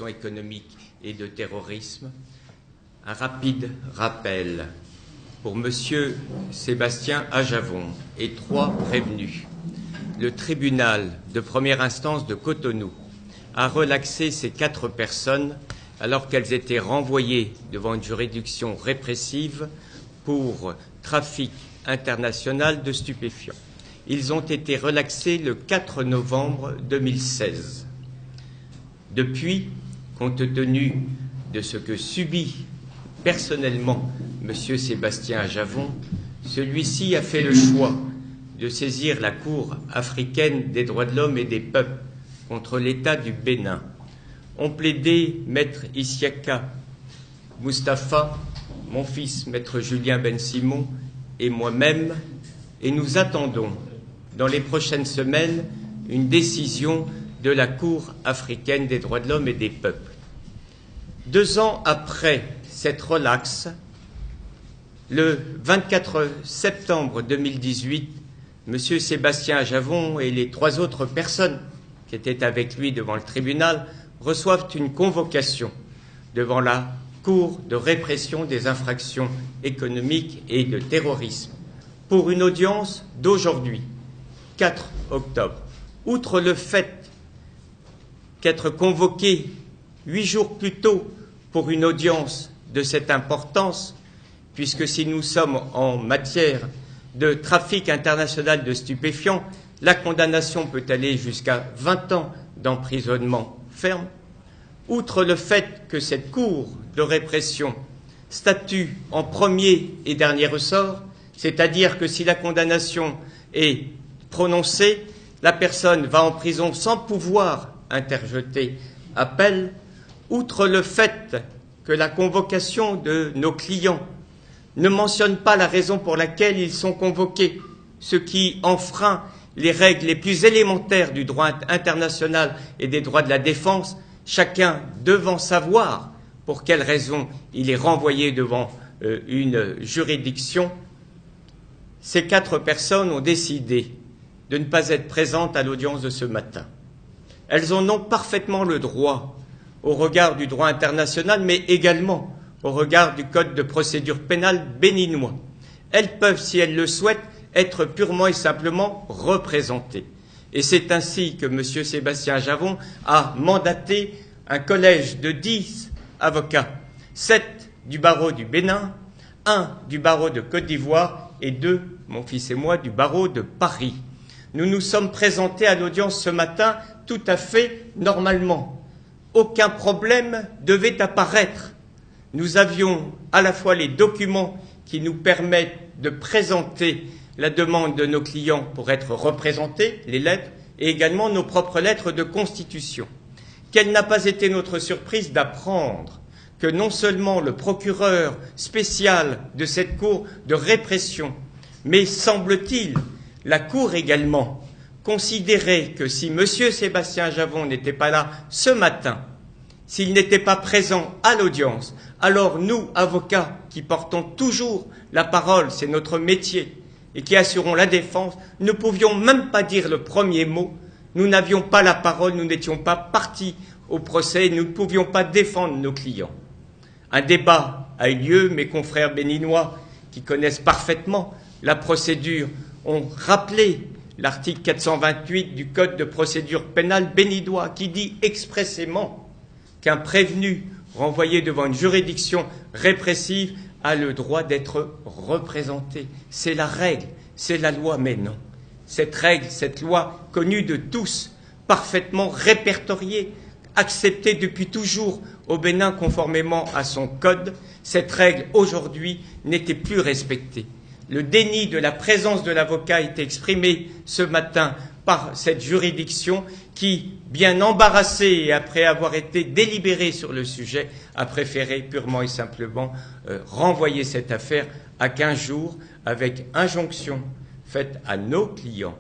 économique et de terrorisme. Un rapide rappel pour Monsieur Sébastien Ajavon et 3 prévenus. Le tribunal de première instance de Cotonou a relaxé ces 4 personnes alors qu'elles étaient renvoyées devant une juridiction répressive pour trafic international de stupéfiants. Ils ont été relaxés le 4 novembre 2016. Depuis, compte tenu de ce que subit personnellement M. Sébastien Ajavon, celui-ci a fait le choix de saisir la Cour africaine des droits de l'homme et des peuples contre l'État du Bénin. Ont plaidé Maître Isiaka Moustapha, mon fils Maître Julien Ben Simon et moi-même, et nous attendons dans les prochaines semaines une décision de la Cour africaine des droits de l'homme et des peuples. 2 ans après cette relaxe, le 24 septembre 2018, M. Sébastien Ajavon et les 3 autres personnes qui étaient avec lui devant le tribunal reçoivent une convocation devant la Cour de répression des infractions économiques et de terrorisme pour une audience d'aujourd'hui, 4 octobre. Outre le fait qu'être convoqué 8 jours plus tôt pour une audience de cette importance, puisque si nous sommes en matière de trafic international de stupéfiants, la condamnation peut aller jusqu'à 20 ans d'emprisonnement ferme. Outre le fait que cette Cour de répression statue en premier et dernier ressort, c'est-à-dire que si la condamnation est prononcée, la personne va en prison sans pouvoir interjeter appel. Outre le fait que la convocation de nos clients ne mentionne pas la raison pour laquelle ils sont convoqués, ce qui enfreint les règles les plus élémentaires du droit international et des droits de la défense, chacun devant savoir pour quelle raison il est renvoyé devant une juridiction. Ces 4 personnes ont décidé de ne pas être présentes à l'audience de ce matin. Elles en ont parfaitement le droit au regard du droit international, mais également au regard du Code de procédure pénale béninois. Elles peuvent, si elles le souhaitent, être purement et simplement représentées. Et c'est ainsi que M. Sébastien Ajavon a mandaté un collège de 10 avocats, 7 du barreau du Bénin, 1 du barreau de Côte d'Ivoire et 2, mon fils et moi, du barreau de Paris. Nous nous sommes présentés à l'audience ce matin tout à fait normalement. Aucun problème devait apparaître. Nous avions à la fois les documents qui nous permettent de présenter la demande de nos clients pour être représentés, les lettres, et également nos propres lettres de constitution. Quelle n'a pas été notre surprise d'apprendre que non seulement le procureur spécial de cette Cour de répression, mais semble-t-il la Cour également, considérait que si M. Sébastien Ajavon n'était pas là ce matin, s'il n'était pas présent à l'audience, alors nous, avocats, qui portons toujours la parole, c'est notre métier, et qui assurons la défense, ne pouvions même pas dire le premier mot. Nous n'avions pas la parole, nous n'étions pas partis au procès, nous ne pouvions pas défendre nos clients. Un débat a eu lieu, mes confrères béninois, qui connaissent parfaitement la procédure, ont rappelé l'article 428 du Code de procédure pénale béninois, qui dit expressément qu'un prévenu renvoyé devant une juridiction répressive a le droit d'être représenté. C'est la règle, c'est la loi, mais non. Cette règle, cette loi connue de tous, parfaitement répertoriée, acceptée depuis toujours au Bénin conformément à son code, cette règle aujourd'hui n'était plus respectée. Le déni de la présence de l'avocat a été exprimé ce matin par cette juridiction qui, bien embarrassée et après avoir été délibérée sur le sujet, a préféré purement et simplement renvoyer cette affaire à 15 jours avec injonction faite à nos clients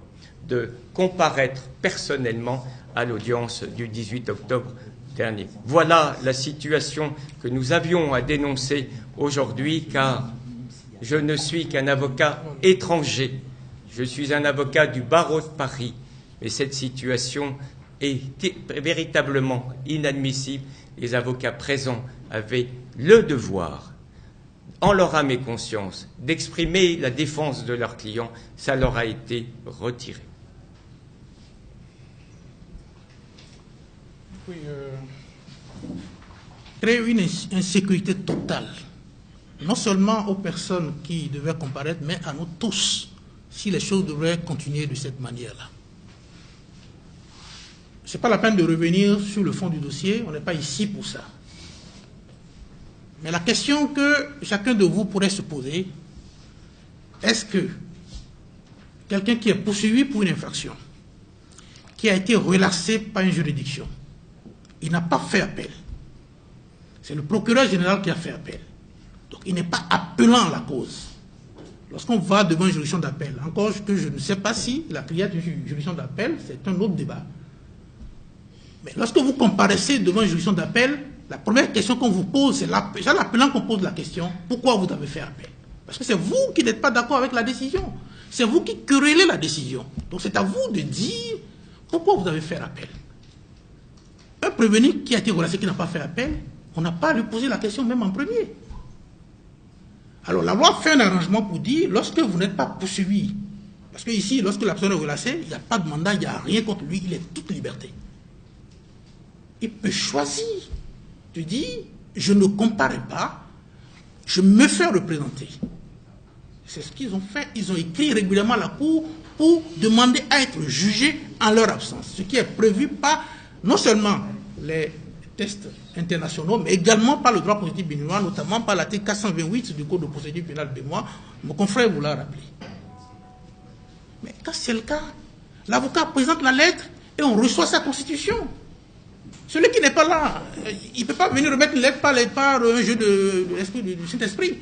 de comparaître personnellement à l'audience du 18 octobre dernier. Voilà la situation que nous avions à dénoncer aujourd'hui, car je ne suis qu'un avocat étranger. Je suis un avocat du barreau de Paris. Mais cette situation est véritablement inadmissible les avocats présents avaient le devoir, en leur âme et conscience, d'exprimer la défense de leurs clients, ça leur a été retiré. Oui, créer une insécurité totale, non seulement aux personnes qui devaient comparaître, mais à nous tous, si les choses devraient continuer de cette manière-là. Ce n'est pas la peine de revenir sur le fond du dossier, on n'est pas ici pour ça. Mais la question que chacun de vous pourrait se poser, est-ce que quelqu'un qui est poursuivi pour une infraction, qui a été relaxé par une juridiction, il n'a pas fait appel. C'est le procureur général qui a fait appel. Donc il n'est pas appelant la cause. Lorsqu'on va devant une juridiction d'appel, encore que je ne sais pas si la cliente est une juridiction d'appel, c'est un autre débat. Mais lorsque vous comparaissez devant une juridiction d'appel, la première question qu'on vous pose, c'est l'appelant qu'on pose la question, pourquoi vous avez fait appel? Parce que c'est vous qui n'êtes pas d'accord avec la décision. C'est vous qui querellez la décision. Donc c'est à vous de dire pourquoi vous avez fait appel. Un prévenu qui a été relaxé, qui n'a pas fait appel, on n'a pas à lui poser la question même en premier. Alors la loi fait un arrangement pour dire, lorsque vous n'êtes pas poursuivi, parce que ici, lorsque la personne est relâchée, il n'y a pas de mandat, il n'y a rien contre lui, il est toute liberté. Il peut choisir de dire, je ne comparais pas, je me fais représenter. C'est ce qu'ils ont fait. Ils ont écrit régulièrement à la Cour pour demander à être jugés en leur absence. Ce qui est prévu par non seulement les tests internationaux, mais également par le droit positif béninois, notamment par l'article 428 du Code de procédure pénale béninois. Mon confrère vous l'a rappelé. Mais quand c'est le cas, l'avocat présente la lettre et on reçoit sa constitution. Celui qui n'est pas là, il ne peut pas venir remettre une lettre par un jeu du Saint-Esprit.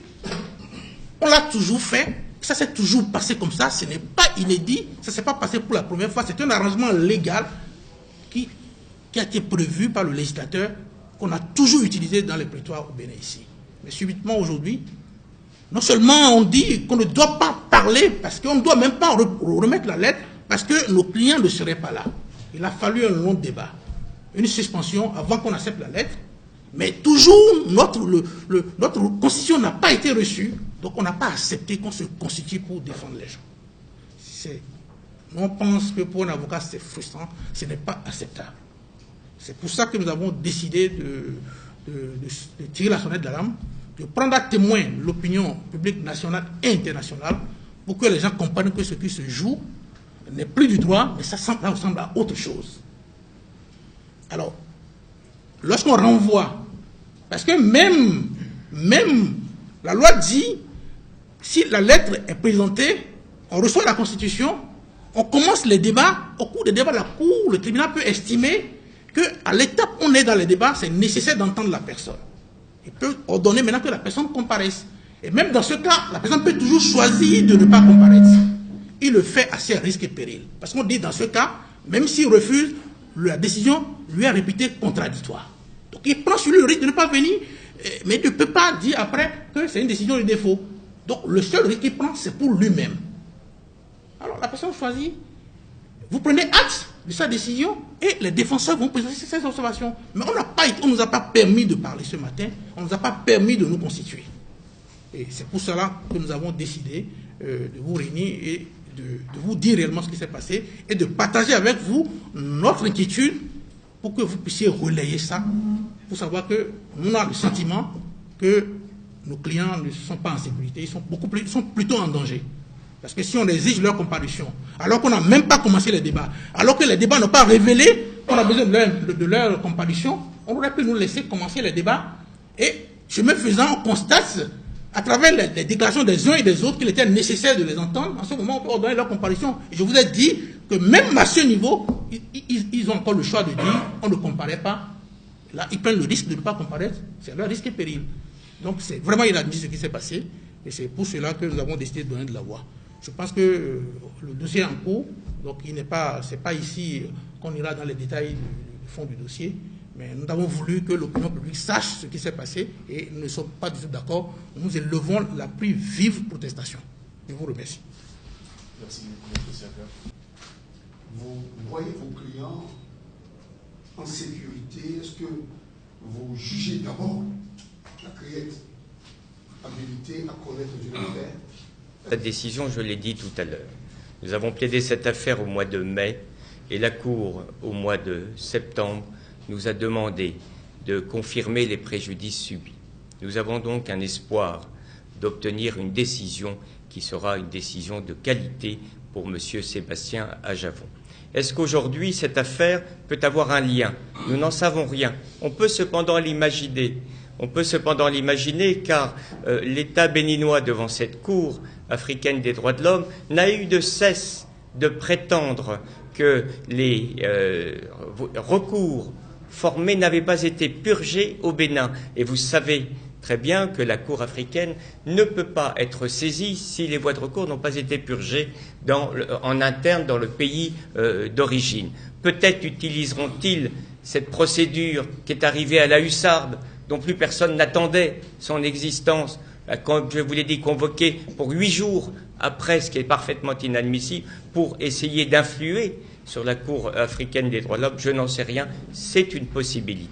On l'a toujours fait, ça s'est toujours passé comme ça, ce n'est pas inédit, ça ne s'est pas passé pour la première fois, c'est un arrangement légal qui a été prévu par le législateur, qu'on a toujours utilisé dans les prétoires au Bénin ici. Mais subitement aujourd'hui, non seulement on dit qu'on ne doit pas parler, parce qu'on ne doit même pas remettre la lettre, parce que nos clients ne seraient pas là. Il a fallu un long débat, une suspension avant qu'on accepte la lettre, mais toujours notre constitution n'a pas été reçue, donc on n'a pas accepté qu'on se constitue pour défendre les gens. On pense que pour un avocat c'est frustrant, ce n'est pas acceptable. C'est pour ça que nous avons décidé de tirer la sonnette d'alarme, de prendre à témoin l'opinion publique nationale et internationale pour que les gens comprennent que ce qui se joue n'est plus du droit, mais ça ressemble à autre chose. Alors, lorsqu'on renvoie, parce que même la loi dit, si la lettre est présentée, on reçoit la Constitution, on commence les débats, au cours des débats, la Cour, le tribunal peut estimer qu'à l'étape où on est dans les débats, c'est nécessaire d'entendre la personne. Il peut ordonner maintenant que la personne comparaisse. Et même dans ce cas, la personne peut toujours choisir de ne pas comparaître. Il le fait à ses risques et périls. Parce qu'on dit dans ce cas, même s'il refuse, la décision lui est réputée contradictoire. Donc il prend sur lui le risque de ne pas venir, mais il ne peut pas dire après que c'est une décision de défaut. Donc le seul risque qu'il prend, c'est pour lui-même. Alors la personne choisit. Vous prenez acte de sa décision et les défenseurs vont présenter ces observations. Mais on ne nous a pas permis de parler ce matin, on ne nous a pas permis de nous constituer. Et c'est pour cela que nous avons décidé de vous réunir et de vous dire réellement ce qui s'est passé et de partager avec vous notre inquiétude pour que vous puissiez relayer ça, pour savoir que nous avons le sentiment que nos clients ne sont pas en sécurité, ils sont plutôt en danger. Parce que si on exige leur comparution, alors qu'on n'a même pas commencé les débats, alors que les débats n'ont pas révélé qu'on a besoin de leur comparution, on aurait pu nous laisser commencer les débats. Et chemin faisant, on constate, à travers les déclarations des uns et des autres, qu'il était nécessaire de les entendre. En ce moment, on peut ordonner leur comparution. Et je vous ai dit que même à ce niveau, ils ont encore le choix de dire on ne comparaît pas. Là, ils prennent le risque de ne pas comparaître. C'est leur risque et péril. Donc, c'est vraiment inadmissible ce qui s'est passé. Et c'est pour cela que nous avons décidé de donner de la voix. Je pense que le dossier est en cours, donc c'est pas ici qu'on ira dans les détails du fond du dossier, mais nous avons voulu que l'opinion publique sache ce qui s'est passé et nous ne sommes pas du tout d'accord. Nous élevons la plus vive protestation. Je vous remercie. Merci beaucoup, M. Siaka. Vous voyez vos clients en sécurité? Est-ce que vous jugez d'abord la criette habilité à connaître d'une affaire. La décision, je l'ai dit tout à l'heure. Nous avons plaidé cette affaire au mois de mai et la Cour, au mois de septembre, nous a demandé de confirmer les préjudices subis. Nous avons donc un espoir d'obtenir une décision qui sera une décision de qualité pour M. Sébastien Ajavon. Est-ce qu'aujourd'hui, cette affaire peut avoir un lien? Nous n'en savons rien. On peut cependant l'imaginer. Car l'État béninois, devant cette Cour africaine des droits de l'homme, n'a eu de cesse de prétendre que les recours formés n'avaient pas été purgés au Bénin. Et vous savez très bien que la Cour africaine ne peut pas être saisie si les voies de recours n'ont pas été purgées en interne dans le pays d'origine. Peut-être utiliseront-ils cette procédure qui est arrivée à la hussarde, dont plus personne n'attendait son existence, comme je vous l'ai dit, convoquée pour 8 jours après, ce qui est parfaitement inadmissible, pour essayer d'influer sur la Cour africaine des droits de l'homme. Je n'en sais rien, c'est une possibilité.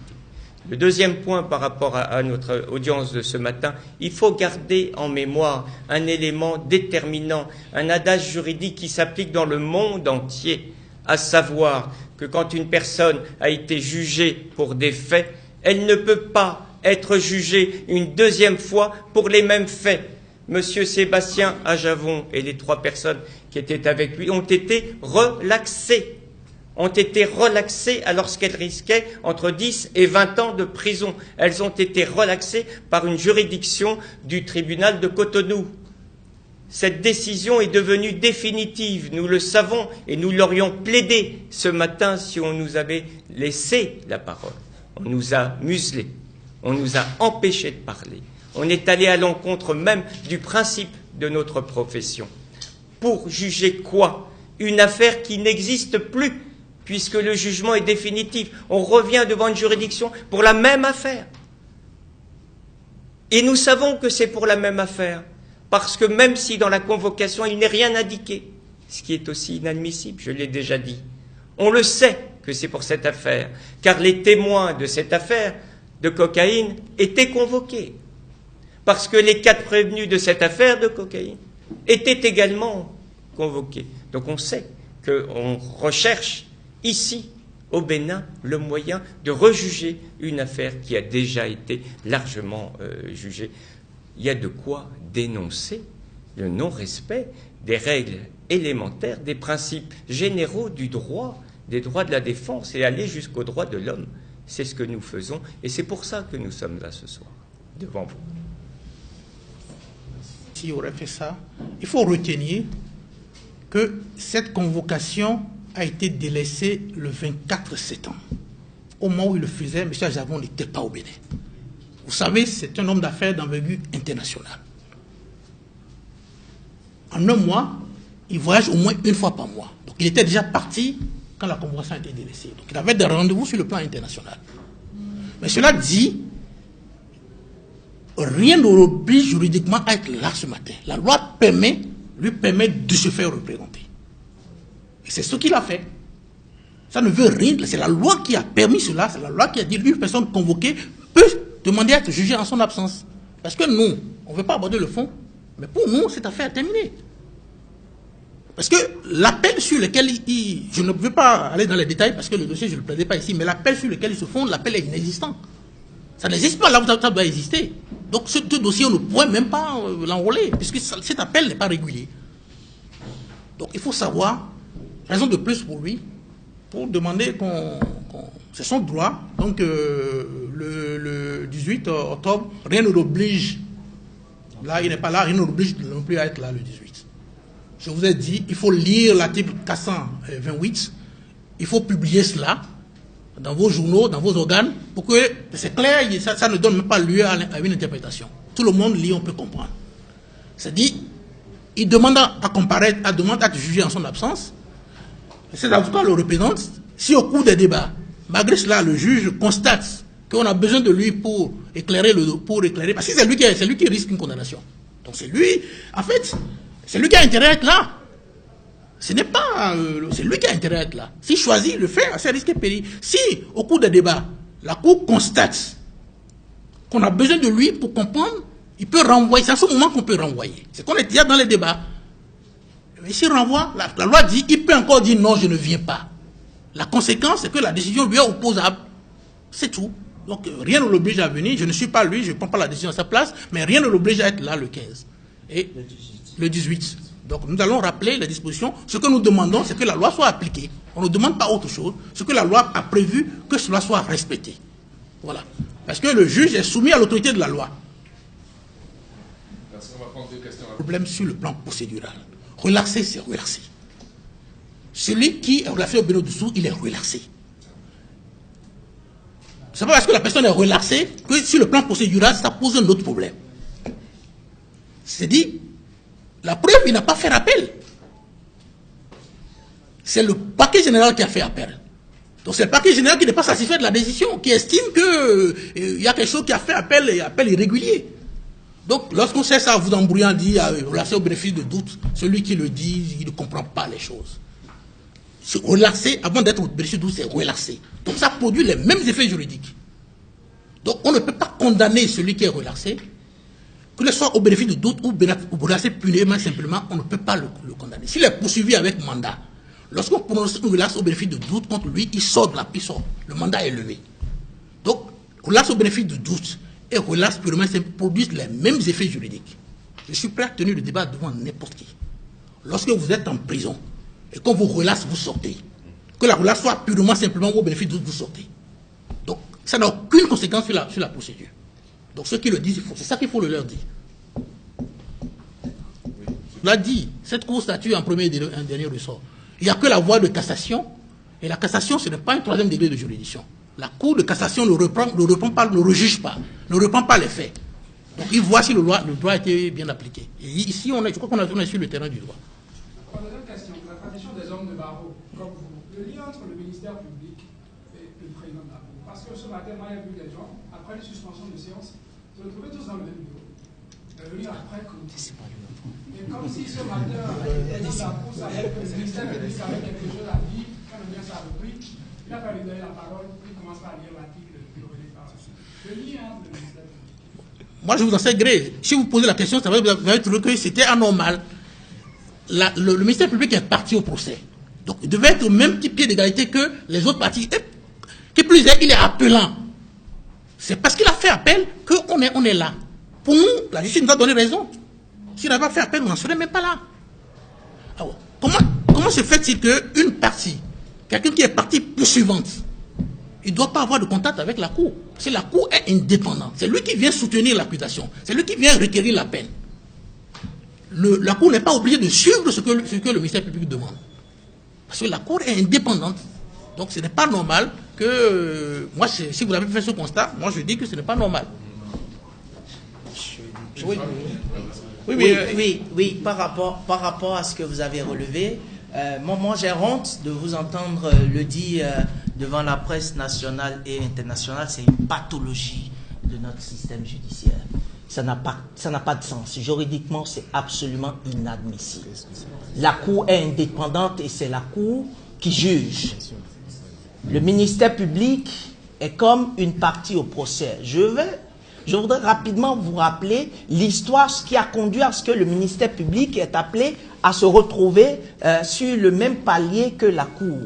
Le deuxième point par rapport à notre audience de ce matin, il faut garder en mémoire un élément déterminant, un adage juridique qui s'applique dans le monde entier, à savoir que quand une personne a été jugée pour des faits, elle ne peut pas être jugée une deuxième fois pour les mêmes faits. Monsieur Sébastien Ajavon et les 3 personnes qui étaient avec lui ont été relaxées alors qu'elles risquaient entre 10 et 20 ans de prison. Elles ont été relaxées par une juridiction du tribunal de Cotonou. Cette décision est devenue définitive, nous le savons, et nous l'aurions plaidé ce matin si on nous avait laissé la parole. On nous a muselés, on nous a empêchés de parler. On est allé à l'encontre même du principe de notre profession. Pour juger quoi? Une affaire qui n'existe plus, puisque le jugement est définitif. On revient devant une juridiction pour la même affaire. Et nous savons que c'est pour la même affaire, parce que même si dans la convocation il n'est rien indiqué, ce qui est aussi inadmissible, je l'ai déjà dit, on le sait que c'est pour cette affaire, car les témoins de cette affaire de cocaïne étaient convoqués, parce que les 4 prévenus de cette affaire de cocaïne étaient également convoqués. Donc on sait qu'on recherche ici, au Bénin, le moyen de rejuger une affaire qui a déjà été largement jugée. Il y a de quoi dénoncer le non-respect des règles élémentaires, des principes généraux du droit, des droits de la défense et aller jusqu'aux droits de l'homme. C'est ce que nous faisons et c'est pour ça que nous sommes là ce soir, devant vous. Si on aurait fait ça, il faut retenir que cette convocation a été délaissée le 24 septembre. Au moment où il le faisait, M. Ajavon n'était pas au Bénin. Vous savez, c'est un homme d'affaires d'envergure internationale. En un mois, il voyage au moins 1 fois par mois. Donc il était déjà parti quand la convocation a été délaissée. Donc il avait des rendez-vous sur le plan international. Mais cela dit, rien ne l'oblige juridiquement à être là ce matin. La loi lui permet de se faire représenter. Et c'est ce qu'il a fait. Ça ne veut rien dire. C'est la loi qui a permis cela. C'est la loi qui a dit qu'une personne convoquée peut demander à être jugée en son absence. Parce que nous, on ne veut pas aborder le fond. Mais pour nous, cette affaire est terminée. Parce que l'appel sur lequel je ne veux pas aller dans les détails parce que le dossier, je ne le plaidais pas ici, mais l'appel sur lequel il se fonde, l'appel est inexistant. Ça n'existe pas là où ça doit exister. Donc ce dossier, on ne pourrait même pas l'enrôler, puisque cet appel n'est pas régulier. Donc il faut savoir, raison de plus pour lui, pour demander c'est son droit. Donc le 18 octobre, rien ne l'oblige. Là, il n'est pas là, rien ne l'oblige non plus à être là le 18. Je vous ai dit, il faut lire l'article 428, il faut publier cela dans vos journaux, dans vos organes, pour que c'est clair, ça ne donne même pas lieu à une interprétation. Tout le monde lit, on peut comprendre. C'est-à-dire, il demande à comparaître, demande à être jugé en son absence. Cet avocat le représente. Si au cours des débats, malgré cela, le juge constate qu'on a besoin de lui pour éclairer, parce que c'est lui qui risque une condamnation. Donc c'est lui, en fait, c'est lui qui a intérêt à être là. Ce n'est pas... c'est lui qui a intérêt à être là. S'il choisit, il le fait à ses risques et périls. Si, au cours des débats, la Cour constate qu'on a besoin de lui pour comprendre, il peut renvoyer. C'est à ce moment qu'on peut renvoyer. C'est qu'on est déjà dans les débats. Mais s'il renvoie, la loi dit, il peut encore dire non, je ne viens pas. La conséquence, c'est que la décision lui est opposable. C'est tout. Donc rien ne l'oblige à venir. Je ne suis pas lui, je ne prends pas la décision à sa place, mais rien ne l'oblige à être là le 15. Et le 18. Donc nous allons rappeler les dispositions. Ce que nous demandons, c'est que la loi soit appliquée. On ne demande pas autre chose. Ce que la loi a prévu, que cela soit respecté. Voilà. Parce que le juge est soumis à l'autorité de la loi. Merci, on va prendre deux questions. Problème sur le plan procédural. Relaxer, c'est relaxer. Celui qui est relaxé au Bénin-Dessous, il est relaxé. C'est pas parce que la personne est relaxée que sur le plan procédural, ça pose un autre problème. C'est dit, la preuve, il n'a pas fait appel. C'est le parquet général qui a fait appel. Donc c'est le parquet général qui n'est pas satisfait de la décision, qui estime qu'il y a quelque chose qui a fait appel et appel irrégulier. Donc lorsqu'on sait ça, vous embrouillant, dit relaxer au bénéfice de doute, celui qui le dit, il ne comprend pas les choses. Se relaxer, avant d'être au bénéfice de doute, c'est relaxer. Donc ça produit les mêmes effets juridiques. Donc on ne peut pas condamner celui qui est relaxé, que ce soit au bénéfice de doute ou relaxé purement simplement, on ne peut pas le condamner. S'il est poursuivi avec mandat, lorsqu'on prononce une relaxe au bénéfice de doute contre lui, il sort de la prison. Le mandat est levé. Donc, relaxe au bénéfice de doute et relaxe purement simplement produisent les mêmes effets juridiques. Je suis prêt à tenir le débat devant n'importe qui. Lorsque vous êtes en prison et qu'on vous relaxe, vous sortez. Que la relaxe soit purement simplement au bénéfice de doute, vous sortez. Donc, ça n'a aucune conséquence sur la procédure. Donc, ceux qui le disent, c'est ça qu'il faut le leur dire. On l'a dit, cette cour statue en premier et en dernier ressort. Il n'y a que la voie de cassation, et la cassation, ce n'est pas un troisième degré de juridiction. La cour de cassation ne rejuge pas, ne reprend pas les faits. Donc il voit si le droit a été bien appliqué. Et ici, je crois qu'on est sur le terrain du droit. Deuxième question, la tradition des hommes de barreau, comme vous, le lien entre le ministère public et le président de la Cour. Parce que ce matin, moi, j'ai vu des gens, après une suspension de séance, se retrouver tous dans le même bureau. Venir après que... Et comme si ce matin, le président de la Cour savait que le ministère public avait quelque chose à dire, quand le bien s'est repris, il n'a pas lui donner la parole, il commence par lire l'article qui aurait par le lien entre le ministère public. Moi, je vous en sais gré. Si vous posez la question, ça va vous allez trouver que c'était anormal. Le ministère public est parti au procès. Donc, il devait être au même pied d'égalité que les autres parties. Et, qui plus est, il est appelant. C'est parce qu'il a fait appel qu'on est là. Pour nous, la justice nous a donné raison. S'il n'avait pas fait appel, on n'en serait même pas là. Alors, comment se fait-il qu'une partie, quelqu'un qui est partie poursuivante, il ne doit pas avoir de contact avec la Cour? Parce que la Cour est indépendante. C'est lui qui vient soutenir l'accusation. C'est lui qui vient requérir la peine. La Cour n'est pas obligée de suivre ce que le ministère public demande. Parce que la Cour est indépendante. Donc ce n'est pas normal que... Moi, si vous avez fait ce constat, moi je dis que ce n'est pas normal. Oui, par rapport à ce que vous avez relevé, moi j'ai honte de vous entendre le dire devant la presse nationale et internationale. C'est une pathologie de notre système judiciaire. Ça n'a pas de sens. Juridiquement, c'est absolument inadmissible. La Cour est indépendante et c'est la Cour qui juge. Le ministère public est comme une partie au procès. Je voudrais rapidement vous rappeler l'histoire, ce qui a conduit à ce que le ministère public est appelé à se retrouver sur le même palier que la Cour.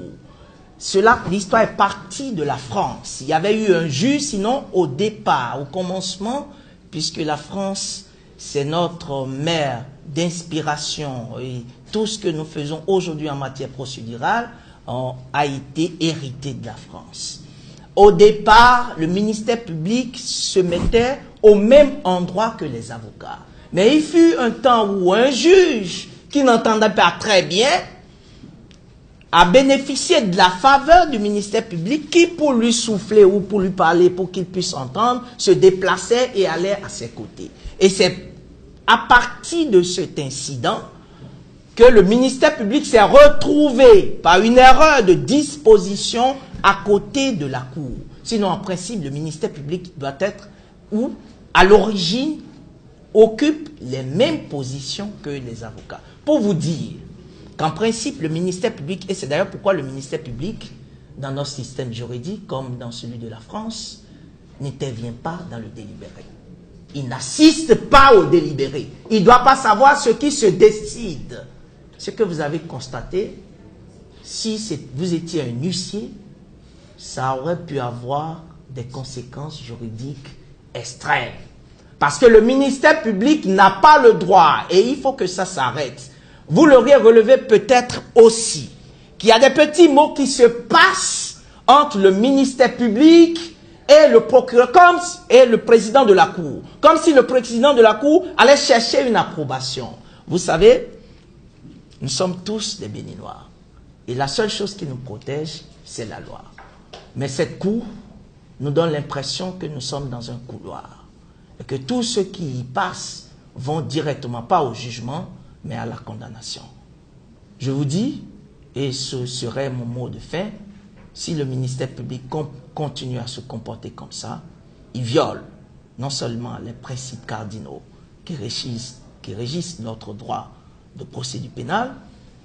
L'histoire est partie de la France. Il y avait eu un juge, sinon au départ, au commencement, puisque la France, c'est notre mère d'inspiration et tout ce que nous faisons aujourd'hui en matière procédurale a été hérité de la France. Au départ, le ministère public se mettait au même endroit que les avocats. Mais il fut un temps où un juge qui n'entendait pas très bien a bénéficié de la faveur du ministère public qui, pour lui souffler ou pour lui parler, pour qu'il puisse entendre, se déplaçait et allait à ses côtés. Et c'est à partir de cet incident que le ministère public s'est retrouvé par une erreur de disposition à côté de la Cour. Sinon, en principe, le ministère public doit être où, à l'origine, occupe les mêmes positions que les avocats. Pour vous dire qu'en principe, le ministère public, et c'est d'ailleurs pourquoi le ministère public, dans notre système juridique, comme dans celui de la France, n'intervient pas dans le délibéré. Il n'assiste pas au délibéré. Il ne doit pas savoir ce qui se décide. Ce que vous avez constaté, si vous étiez un huissier, ça aurait pu avoir des conséquences juridiques extrêmes. Parce que le ministère public n'a pas le droit, et il faut que ça s'arrête. Vous l'auriez relevé peut-être aussi, qu'il y a des petits mots qui se passent entre le ministère public et le procureur, et le président de la Cour. Comme si le président de la Cour allait chercher une approbation. Vous savez, nous sommes tous des Béninois. Et la seule chose qui nous protège, c'est la loi. Mais cette Cour nous donne l'impression que nous sommes dans un couloir. Et que tous ceux qui y passent vont directement, pas au jugement, mais à la condamnation. Je vous dis, et ce serait mon mot de fin, si le ministère public continue à se comporter comme ça, il viole non seulement les principes cardinaux qui régissent notre droit de procédure pénale,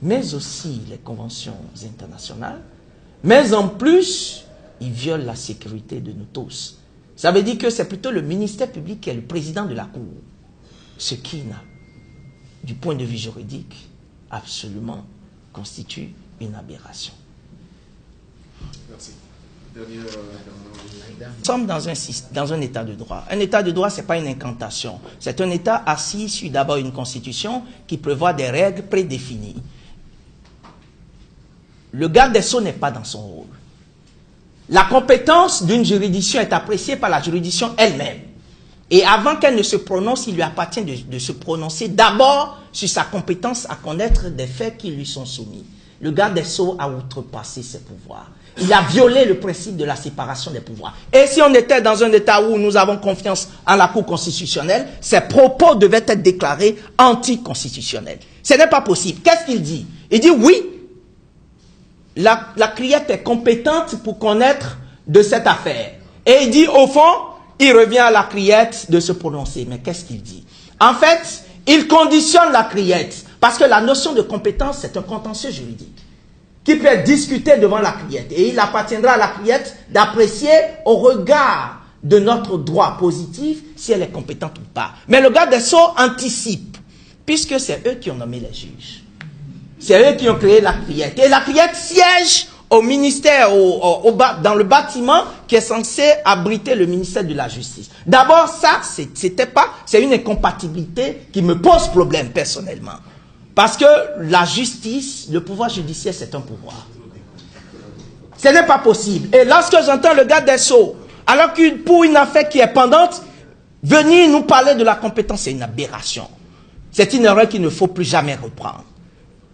mais aussi les conventions internationales, mais en plus, il viole la sécurité de nous tous. Ça veut dire que c'est plutôt le ministère public qui est le président de la Cour, ce qui, du point de vue juridique, absolument constitue une aberration. Merci. Nous sommes dans un état de droit. Un état de droit, ce n'est pas une incantation. C'est un état assis sur d'abord une constitution qui prévoit des règles prédéfinies. Le garde des Sceaux n'est pas dans son rôle. La compétence d'une juridiction est appréciée par la juridiction elle-même. Et avant qu'elle ne se prononce, il lui appartient de se prononcer d'abord sur sa compétence à connaître des faits qui lui sont soumis. Le garde des Sceaux a outrepassé ses pouvoirs. Il a violé le principe de la séparation des pouvoirs. Et si on était dans un état où nous avons confiance en la Cour constitutionnelle, ses propos devaient être déclarés anticonstitutionnels. Ce n'est pas possible. Qu'est-ce qu'il dit? Il dit oui, la criette est compétente pour connaître de cette affaire. Et il dit, au fond, il revient à la criette de se prononcer. Mais qu'est-ce qu'il dit? En fait, il conditionne la criette. Parce que la notion de compétence, c'est un contentieux juridique qui peut être discuté devant la criette. Et il appartiendra à la criette d'apprécier au regard de notre droit positif si elle est compétente ou pas. Mais le garde des Sceaux anticipe, puisque c'est eux qui ont nommé les juges. C'est eux qui ont créé la criette. Et la criette siège au ministère, dans le bâtiment qui est censé abriter le ministère de la Justice. D'abord, ça, c'est une incompatibilité qui me pose problème personnellement. Parce que la justice, le pouvoir judiciaire, c'est un pouvoir. Ce n'est pas possible. Et lorsque j'entends le garde des Sceaux, alors que pour une affaire qui est pendante, venir nous parler de la compétence, c'est une aberration. C'est une erreur qu'il ne faut plus jamais reprendre.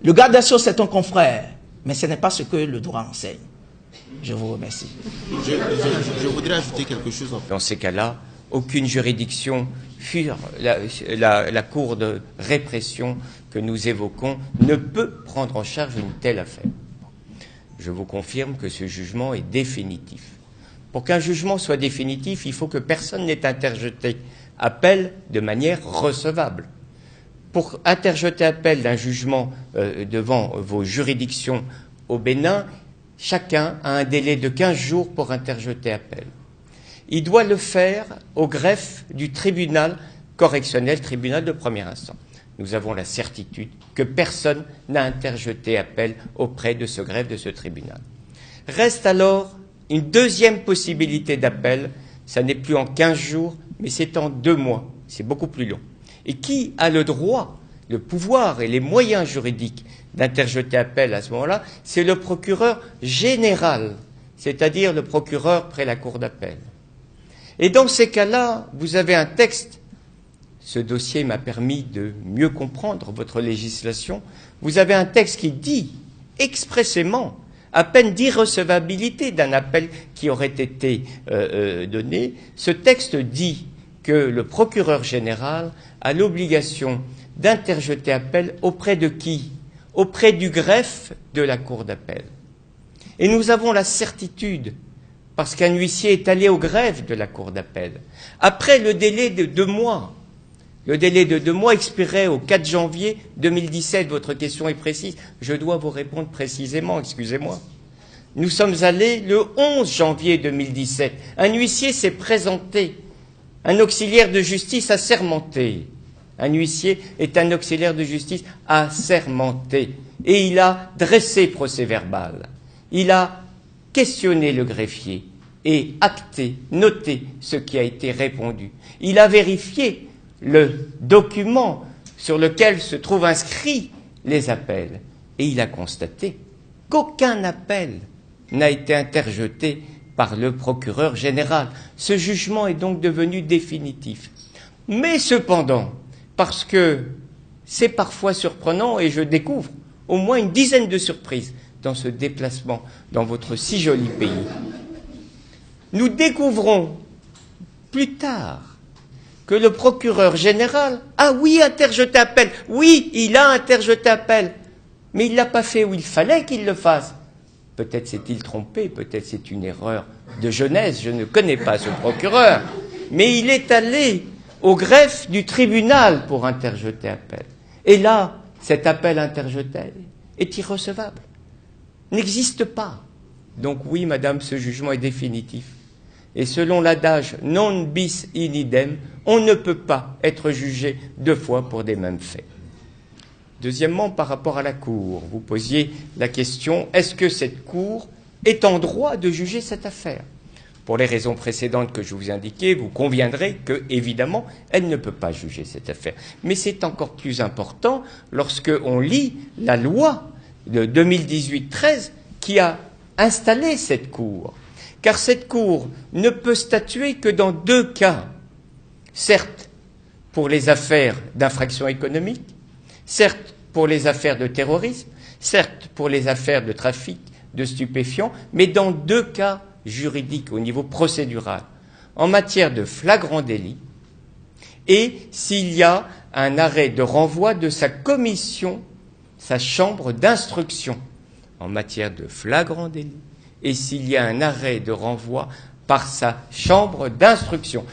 Le garde des Sceaux, c'est un confrère, mais ce n'est pas ce que le droit enseigne. Je vous remercie. Je voudrais ajouter quelque chose. Dans ces cas-là, aucune juridiction, fût la cour de répression que nous évoquons, ne peut prendre en charge une telle affaire. Je vous confirme que ce jugement est définitif. Pour qu'un jugement soit définitif, il faut que personne n'ait interjeté appel de manière recevable. Pour interjeter appel d'un jugement devant vos juridictions au Bénin, chacun a un délai de 15 jours pour interjeter appel. Il doit le faire au greffe du tribunal correctionnel, tribunal de première instance. Nous avons la certitude que personne n'a interjeté appel auprès de ce greffe de ce tribunal. Reste alors une deuxième possibilité d'appel, ça n'est plus en 15 jours, mais c'est en 2 mois, c'est beaucoup plus long. Et qui a le droit, le pouvoir et les moyens juridiques d'interjeter appel à ce moment-là? C'est le procureur général, c'est-à-dire le procureur près la cour d'appel. Et dans ces cas-là, vous avez un texte. Ce dossier m'a permis de mieux comprendre votre législation. Vous avez un texte qui dit expressément, à peine d'irrecevabilité d'un appel qui aurait été donné, ce texte dit que le procureur général a l'obligation d'interjeter appel auprès de qui? Auprès du greffe de la cour d'appel. Et nous avons la certitude, parce qu'un huissier est allé au greffe de la cour d'appel, après le délai de 2 mois. Le délai de 2 mois expirait au 4 janvier 2017. Votre question est précise. Je dois vous répondre précisément, excusez-moi. Nous sommes allés le 11 janvier 2017. Un huissier s'est présenté, un auxiliaire de justice assermenté. Un huissier est un auxiliaire de justice assermenté. Et il a dressé procès-verbal. Il a questionné le greffier et acté, noté ce qui a été répondu. Il a vérifié le document sur lequel se trouvent inscrits les appels. Et il a constaté qu'aucun appel n'a été interjeté par le procureur général. Ce jugement est donc devenu définitif. Mais cependant, parce que c'est parfois surprenant et je découvre au moins une dizaine de surprises dans ce déplacement dans votre si joli pays, nous découvrons plus tard que le procureur général a, oui, interjeté appel. Oui, il a interjeté appel. Mais il ne l'a pas fait où il fallait qu'il le fasse. Peut-être s'est-il trompé, peut-être c'est une erreur de jeunesse, je ne connais pas ce procureur. Mais il est allé au greffe du tribunal pour interjeter appel. Et là, cet appel interjeté est irrecevable, n'existe pas. Donc oui, madame, ce jugement est définitif. Et selon l'adage non bis in idem, on ne peut pas être jugé deux fois pour des mêmes faits. Deuxièmement, par rapport à la Cour, vous posiez la question, est-ce que cette Cour est en droit de juger cette affaire ? Pour les raisons précédentes que je vous ai indiquées, vous conviendrez que, évidemment, elle ne peut pas juger cette affaire. Mais c'est encore plus important lorsqu'on lit la loi de 2018-13 qui a installé cette Cour. Car cette Cour ne peut statuer que dans deux cas. Certes, pour les affaires d'infraction économique, certes pour les affaires de terrorisme, certes pour les affaires de trafic de stupéfiants, mais dans deux cas juridiques au niveau procédural, en matière de flagrant délit et s'il y a un arrêt de renvoi de sa commission, sa chambre d'instruction, en matière de flagrant délit et s'il y a un arrêt de renvoi par sa chambre d'instruction.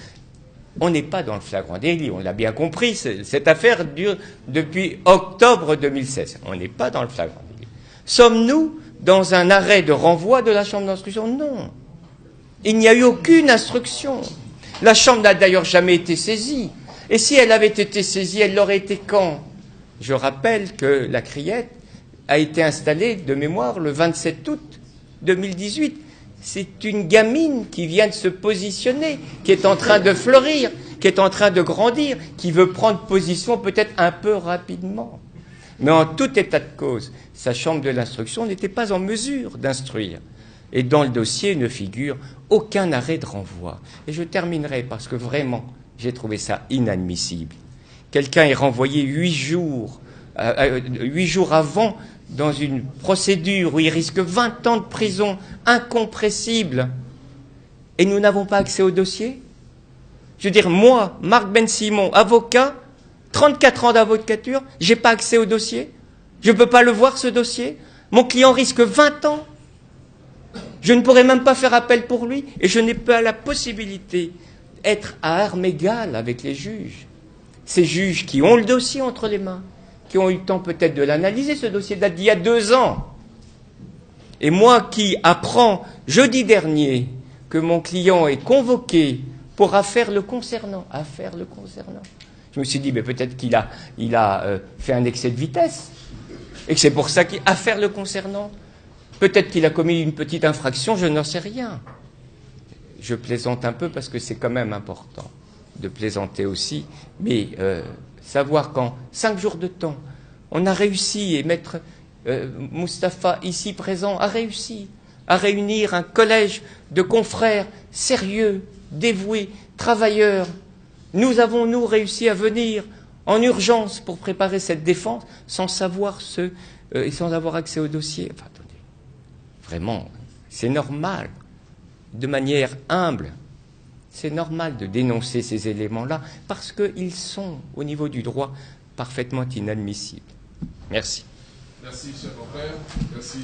On n'est pas dans le flagrant délit, on l'a bien compris, cette affaire dure depuis octobre 2016. On n'est pas dans le flagrant délit. Sommes-nous dans un arrêt de renvoi de la chambre d'instruction ? Non. Il n'y a eu aucune instruction. La chambre n'a d'ailleurs jamais été saisie. Et si elle avait été saisie, elle l'aurait été quand ? Je rappelle que la criette a été installée de mémoire le 27 août 2018. C'est une gamine qui vient de se positionner, qui est en train de fleurir, qui est en train de grandir, qui veut prendre position peut-être un peu rapidement. Mais en tout état de cause, sa chambre de l'instruction n'était pas en mesure d'instruire. Et dans le dossier ne figure aucun arrêt de renvoi. Et je terminerai parce que vraiment, j'ai trouvé ça inadmissible. Quelqu'un est renvoyé 8 jours avant dans une procédure où il risque 20 ans de prison incompressible, et nous n'avons pas accès au dossier ? Je veux dire, moi, Marc Ben-Simon, avocat, 34 ans d'avocature, j'ai pas accès au dossier ? Je ne peux pas le voir, ce dossier ? Mon client risque 20 ans ? Je ne pourrais même pas faire appel pour lui, et je n'ai pas la possibilité d'être à armes égales avec les juges. Ces juges qui ont le dossier entre les mains, qui ont eu le temps peut-être de l'analyser, ce dossier date d'il y a 2 ans. Et moi qui apprends jeudi dernier que mon client est convoqué pour affaire le concernant, je me suis dit, mais peut-être qu'il a fait un excès de vitesse, et que c'est pour ça qu'il affaire le concernant. Peut-être qu'il a commis une petite infraction, je n'en sais rien. Je plaisante un peu parce que c'est quand même important de plaisanter aussi, mais savoir qu'en 5 jours de temps, on a réussi, et maître Moustapha, ici présent, a réussi à réunir un collège de confrères sérieux, dévoués, travailleurs. Nous avons, nous, réussi à venir en urgence pour préparer cette défense sans savoir et sans avoir accès au dossier. Enfin, attendez, vraiment, c'est normal, de manière humble. C'est normal de dénoncer ces éléments-là parce qu'ils sont, au niveau du droit, parfaitement inadmissibles. Merci. Merci, cher confrère. Merci.